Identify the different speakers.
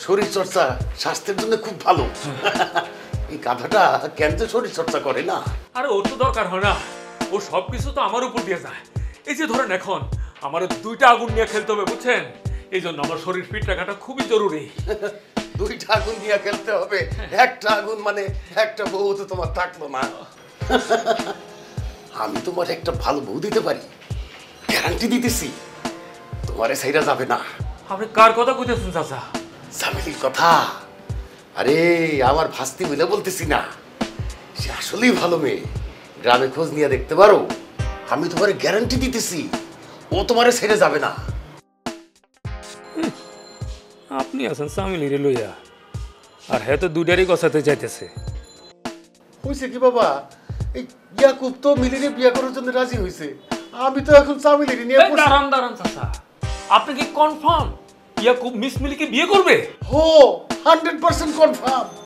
Speaker 1: শরীর চর্চা স্বাস্থ্যের জন্য খুব ভালো। এই গাধাটা কেন যে শরীর চর্চা করে না?
Speaker 2: আরে ওর তো দরকার হয় না, ও সবকিছু তো আমার উপর দিয়ে যায়। এই যে ধরেন এখন আমার দুইটা আগুন নিয়ে খেলতে হবে, বুঝছেন? এই জন্য আমার শরীর ফিট রাখাটা খুবই জরুরি।
Speaker 1: দুইটা আগুন নিয়ে খেলতে হবে? একটা আগুন মানে একটা বউ তো তোমার থাকলো না। আমি তোমার একটা ভালো বউ দিতে পারি, গ্যারান্টি দিতেছি। তোমারে সাইরা যাবে না।
Speaker 2: আপনি কার কথা কইতেছেন চাচা?
Speaker 1: জামিলির কথা। আরে আমার ভাস্তি বলে বলতেছি না, সে আসলেই ভালো মেয়ে। গ্রামে খোঁজ নিয়ে দেখতে পারো, আমি তোমারে গ্যারান্টি দিতেছি ও তোমারে ছেড়ে যাবে না।
Speaker 2: আপনি আছেন সামিলিরে লইয়া, আর হ্যাঁ তো দুইটারই কথাতে যাইতেছে।
Speaker 1: হয়েছে কি বাবা, এই ইয়াকুব তো মিলিরে বিয়ে করার জন্য রাজি হয়েছে। আমি তো এখন চামিলিরে নিয়ে
Speaker 2: দাঁড়ান দাঁড়ান চাচা, আপনি কি কনফার্ম ইয়াকুব মিস মিলিকে বিয়ে করবে?
Speaker 1: হো 100% কনফার্ম।